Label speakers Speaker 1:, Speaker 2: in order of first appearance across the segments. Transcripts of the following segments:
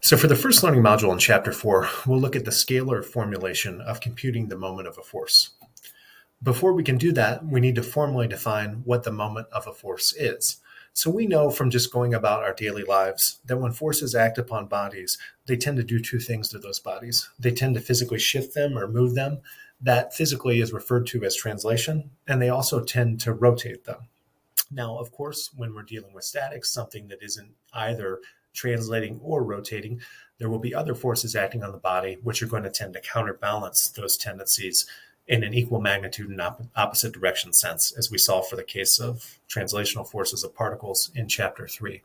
Speaker 1: So for the first learning module in Chapter 4, we'll look at the scalar formulation of computing the moment of a force. Before we can do that, we need to formally define what the moment of a force is. So we know from just going about our daily lives that when forces act upon bodies, they tend to do two things to those bodies. They tend to physically shift them or move them. That physically is referred to as translation, and they also tend to rotate them. Now, of course, when we're dealing with statics, something that isn't either translating or rotating, there will be other forces acting on the body, which are going to tend to counterbalance those tendencies in an equal magnitude and opposite direction sense, as we saw for the case of translational forces of particles in Chapter 3.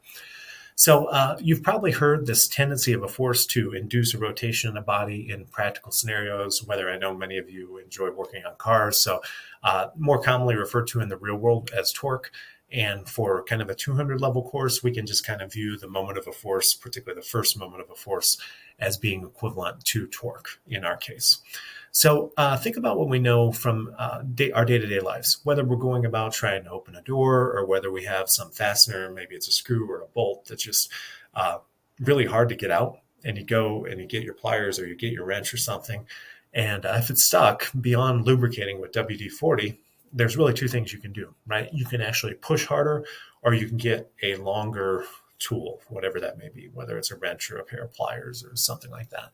Speaker 1: So you've probably heard this tendency of a force to induce a rotation in a body in practical scenarios, whether I know many of you enjoy working on cars, so more commonly referred to in the real world as torque. And for kind of a 200 level course, we can just kind of view the moment of a force, particularly the first moment of a force, as being equivalent to torque in our case. So think about what we know from our day-to-day lives, whether we're going about trying to open a door or whether we have some fastener, maybe it's a screw or a bolt that's just really hard to get out. And you go and you get your pliers or you get your wrench or something. And if it's stuck, beyond lubricating with WD-40, there's really two things you can do, right? You can actually push harder or you can get a longer tool, whatever that may be, whether it's a wrench or a pair of pliers or something like that.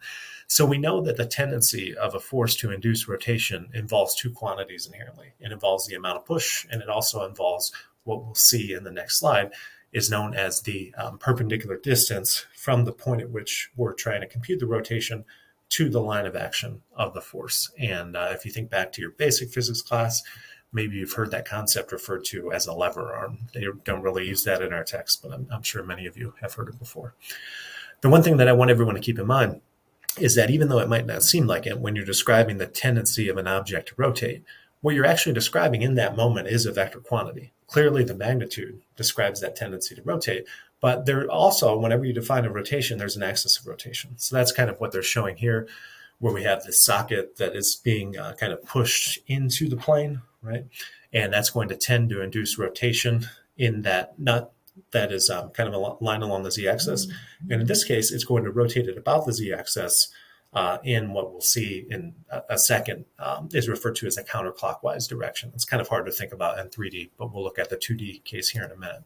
Speaker 1: So we know that the tendency of a force to induce rotation involves two quantities inherently. It involves the amount of push, and it also involves what we'll see in the next slide is known as the perpendicular distance from the point at which we're trying to compute the rotation to the line of action of the force. And if you think back to your basic physics class, maybe you've heard that concept referred to as a lever arm. They don't really use that in our text, but I'm sure many of you have heard it before. The one thing that I want everyone to keep in mind is that even though it might not seem like it, when you're describing the tendency of an object to rotate, what you're actually describing in that moment is a vector quantity. Clearly, the magnitude describes that tendency to rotate, but there also, whenever you define a rotation, there's an axis of rotation. So that's kind of what they're showing here, where we have this socket that is being kind of pushed into the plane, right? And that's going to tend to induce rotation in that nut that is kind of a line along the z-axis. And in this case, it's going to rotate at about the z-axis in what we'll see in a second is referred to as a counterclockwise direction. It's kind of hard to think about in 3D, but we'll look at the 2D case here in a minute.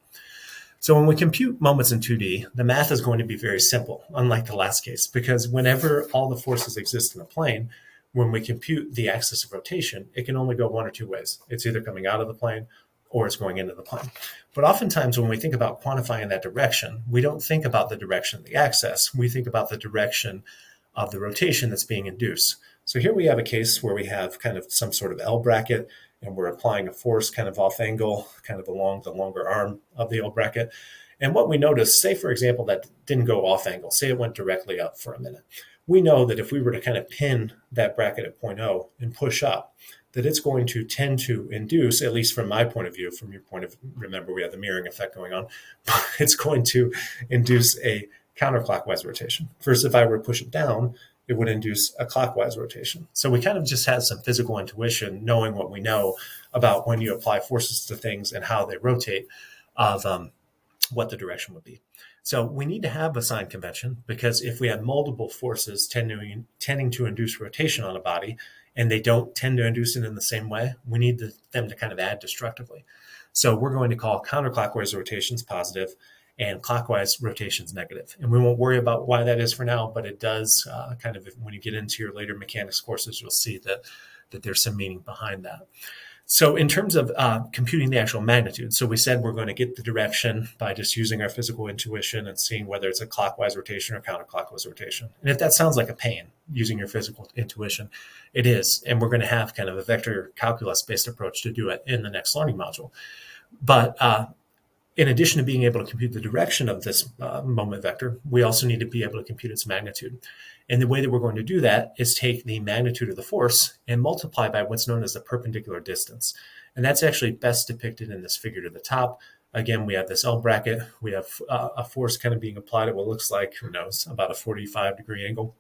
Speaker 1: So when we compute moments in 2D, the math is going to be very simple, unlike the last case, because whenever all the forces exist in a plane, when we compute the axis of rotation, it can only go one or two ways. It's either coming out of the plane or it's going into the plane. But oftentimes when we think about quantifying that direction, we don't think about the direction of the axis. We think about the direction of the rotation that's being induced. So here we have a case where we have kind of some sort of L bracket, and we're applying a force kind of off angle, kind of along the longer arm of the L bracket. And what we notice, say, for example, that didn't go off angle, say it went directly up for a minute. We know that if we were to kind of pin that bracket at point O and push up, that it's going to tend to induce, at least from my point of view, from your point of view, remember we have the mirroring effect going on, but it's going to induce a counterclockwise rotation. First, if I were to push it down, it would induce a clockwise rotation. So we kind of just had some physical intuition, knowing what we know about when you apply forces to things and how they rotate, of what the direction would be. So we need to have a sign convention, because if we have multiple forces tending to induce rotation on a body, and they don't tend to induce it in the same way, we need them to kind of add destructively. So we're going to call counterclockwise rotations positive and clockwise rotations negative. And we won't worry about why that is for now, but it does kind of, when you get into your later mechanics courses, you'll see that there's some meaning behind that. So in terms of computing the actual magnitude, so we said we're going to get the direction by just using our physical intuition and seeing whether it's a clockwise rotation or counterclockwise rotation. And if that sounds like a pain, using your physical intuition, it is. And we're going to have kind of a vector calculus-based approach to do it in the next learning module. But in addition to being able to compute the direction of this moment vector, we also need to be able to compute its magnitude. And the way that we're going to do that is take the magnitude of the force and multiply by what's known as the perpendicular distance. And that's actually best depicted in this figure to the top. Again, we have this L bracket. We have a force kind of being applied at what looks like, who knows, about a 45-degree angle.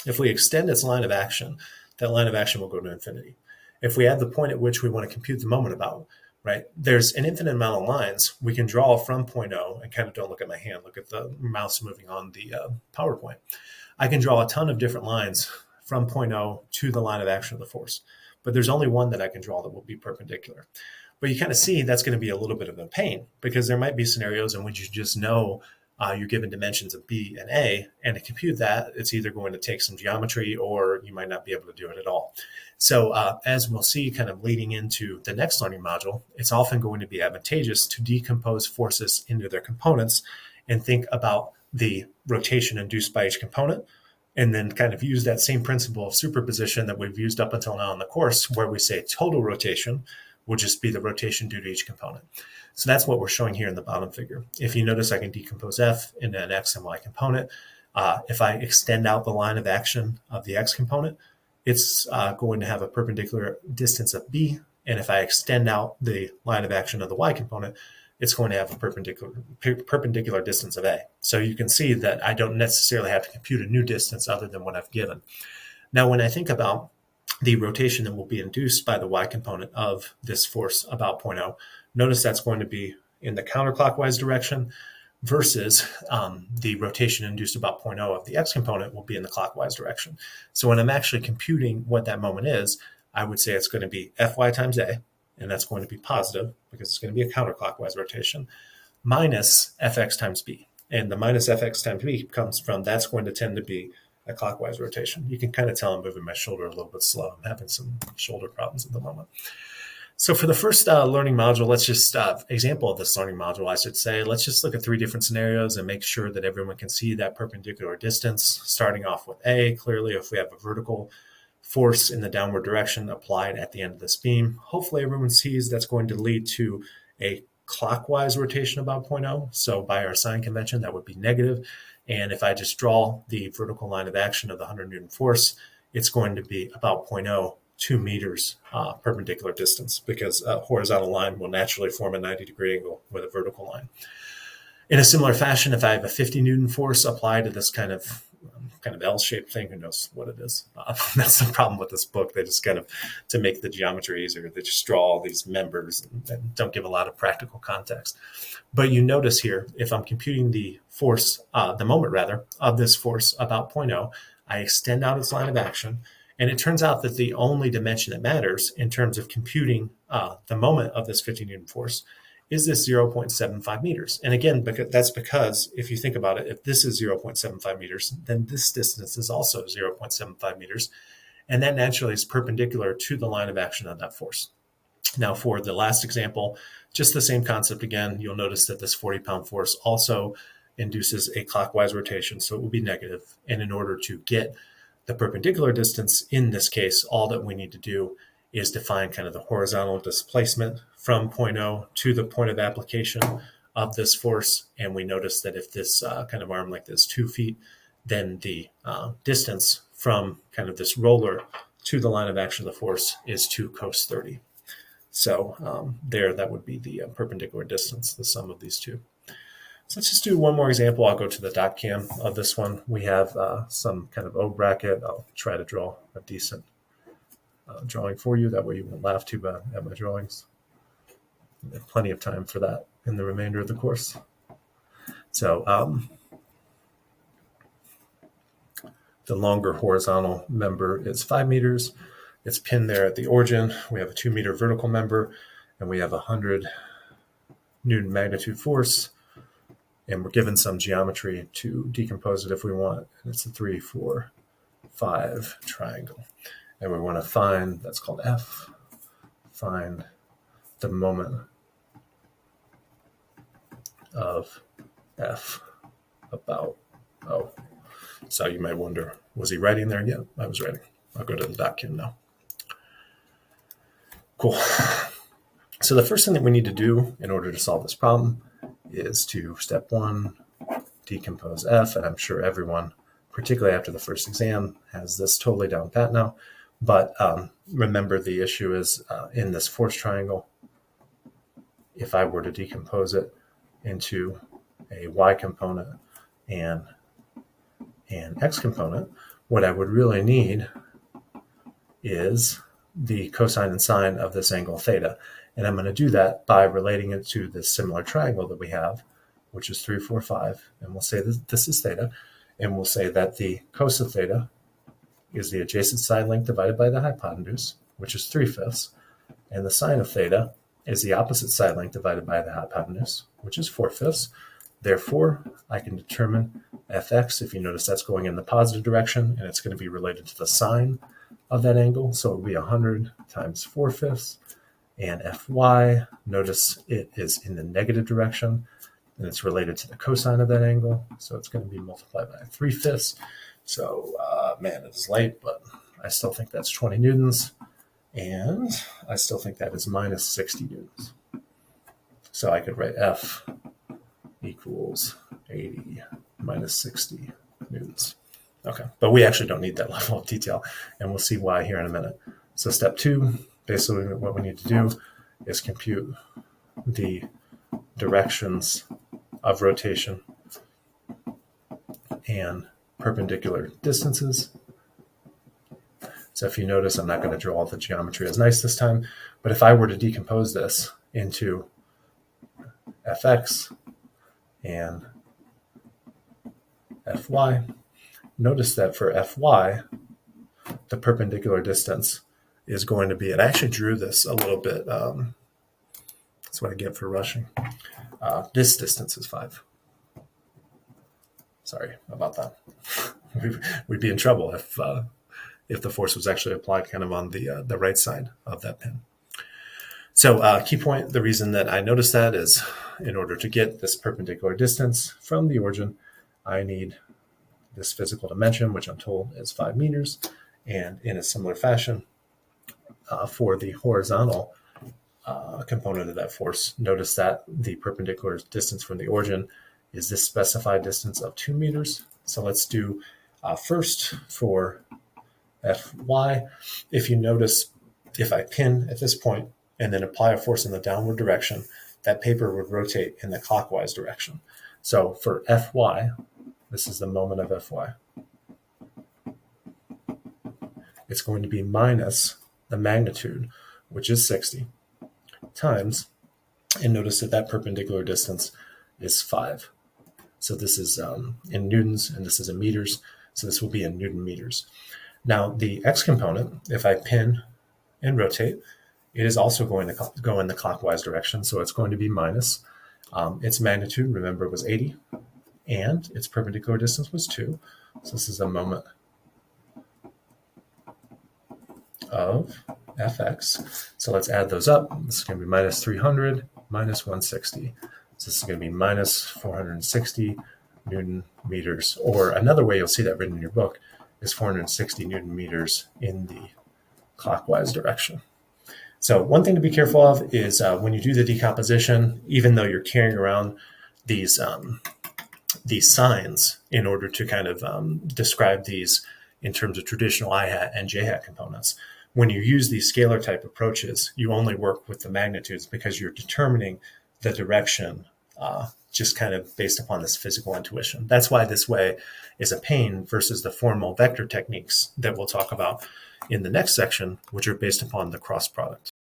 Speaker 1: If we extend its line of action, that line of action will go to infinity. If we have the point at which we want to compute the moment about, right? There's an infinite amount of lines we can draw from point O, and kind of don't look at my hand, look at the mouse moving on the PowerPoint. I can draw a ton of different lines from point O to the line of action of the force, but there's only one that I can draw that will be perpendicular. But you kind of see that's going to be a little bit of a pain, because there might be scenarios in which you just know you're given dimensions of B and A, and to compute that, it's either going to take some geometry or you might not be able to do it at all. So as we'll see kind of leading into the next learning module, it's often going to be advantageous to decompose forces into their components and think about the rotation induced by each component, and then kind of use that same principle of superposition that we've used up until now in the course, where we say total rotation will just be the rotation due to each component. So that's what we're showing here in the bottom figure. If you notice, I can decompose F into an X and Y component. If I extend out the line of action of the X component, it's going to have a perpendicular distance of B. And if I extend out the line of action of the Y component, it's going to have a perpendicular distance of A. So you can see that I don't necessarily have to compute a new distance other than what I've given. Now, when I think about the rotation that will be induced by the Y component of this force about point O, notice that's going to be in the counterclockwise direction, versus the rotation induced about point O of the X component will be in the clockwise direction. So when I'm actually computing what that moment is, I would say it's going to be Fy times A, and that's going to be positive because it's going to be a counterclockwise rotation, minus Fx times B. And the minus Fx times B comes from, that's going to tend to be a clockwise rotation. You can kind of tell I'm moving my shoulder a little bit slow. I'm having some shoulder problems at the moment. So for the first learning module, let's just, example of this learning module, I should say, let's just look at 3 different scenarios and make sure that everyone can see that perpendicular distance. Starting off with A, clearly if we have a vertical force in the downward direction applied at the end of this beam, hopefully everyone sees that's going to lead to a clockwise rotation about point O. So by our sign convention, that would be negative. And if I just draw the vertical line of action of the 100 Newton force, it's going to be about 0.0, 2 meters perpendicular distance, because a horizontal line will naturally form a 90-degree angle with a vertical line. In a similar fashion, if I have a 50 Newton force applied to this kind of L-shaped thing, who knows what it is? That's the problem with this book. They just kind of, to make the geometry easier, they just draw all these members and don't give a lot of practical context. But you notice here, if I'm computing the force, the moment rather, of this force about 0.0, I extend out its line of action. And it turns out that the only dimension that matters in terms of computing the moment of this 50 Newton force is this 0.75 meters. And again, that's because if you think about it, if this is 0.75 meters, then this distance is also 0.75 meters. And that naturally is perpendicular to the line of action of that force. Now for the last example, just the same concept again, you'll notice that this 40-pound force also induces a clockwise rotation, so it will be negative. And in order to get the perpendicular distance in this case, all that we need to do is define kind of the horizontal displacement from 0.0 to the point of application of this force. And we notice that if this kind of arm like this 2 feet, then the distance from kind of this roller to the line of action of the force is 2 cos 30. So that would be the perpendicular distance, the sum of these two. So let's just do one more example. I'll go to the dot cam of this one. We have some kind of O bracket. I'll try to draw a decent drawing for you. That way you won't laugh too bad at my drawings. We have plenty of time for that in the remainder of the course. So the longer horizontal member is 5 meters. It's pinned there at the origin. We have a 2 meter vertical member, and we have a 100 Newton magnitude force. And we're given some geometry to decompose it if we want. And it's a 3, 4, 5 triangle. And we want to find, that's called F, find the moment of F about O. So you might wonder, was he writing there? Yeah, I was writing. I'll go to the dot cam now. Cool. So the first thing that we need to do in order to solve this problem is to, step 1, decompose F. And I'm sure everyone, particularly after the first exam, has this totally down pat now. But remember, the issue is in this force triangle, if I were to decompose it into a Y component and an X component, what I would really need is the cosine and sine of this angle theta. And I'm going to do that by relating it to this similar triangle that we have, which is 3, 4, 5. And we'll say this is theta. And we'll say that the cos of theta is the adjacent side length divided by the hypotenuse, which is 3/5. And the sine of theta is the opposite side length divided by the hypotenuse, which is 4/5. Therefore, I can determine fx, if you notice that's going in the positive direction, and it's going to be related to the sine of that angle. So it will be 100 times 4/5. And fy, notice it is in the negative direction, and it's related to the cosine of that angle. So it's going to be multiplied by 3/5. So, man, it is late, but I still think that's 20 newtons. And I still think that is minus 60 newtons. So I could write F equals 80 minus 60 newtons. Okay, but we actually don't need that level of detail, and we'll see why here in a minute. So step 2, basically what we need to do is compute the directions of rotation and perpendicular distances. So if you notice, I'm not going to draw all the geometry as nice this time, but if I were to decompose this into fx and fy, notice that for fy, the perpendicular distance is going to be, and I actually drew this a little bit, that's what I get for rushing. This distance is 5. Sorry about that. We'd be in trouble if the force was actually applied kind of on the right side of that pin. So key point, the reason that I noticed that is in order to get this perpendicular distance from the origin, I need this physical dimension, which I'm told is 5 meters. And in a similar fashion, for the horizontal component of that force, notice that the perpendicular distance from the origin is this specified distance of 2 meters. So let's do first for Fy. If you notice, if I pin at this point and then apply a force in the downward direction, that paper would rotate in the clockwise direction. So for Fy, this is the moment of Fy. It's going to be minus the magnitude, which is 60, times, and notice that that perpendicular distance is 5. So this is in newtons, and this is in meters. So this will be in Newton meters. Now, the x component, if I pin and rotate, it is also going to go in the clockwise direction. So it's going to be minus. Its magnitude, remember, was 80, and its perpendicular distance was 2. So this is a moment of fx. So let's add those up. This is going to be minus 300 minus 160. So this is going to be minus 460 Newton meters. Or another way you'll see that written in your book is 460 Newton meters in the clockwise direction. So one thing to be careful of is when you do the decomposition, even though you're carrying around these signs in order to kind of describe these in terms of traditional I-hat and J-hat components, when you use these scalar type approaches, you only work with the magnitudes because you're determining the direction just kind of based upon this physical intuition. That's why this way is a pain versus the formal vector techniques that we'll talk about in the next section, which are based upon the cross product.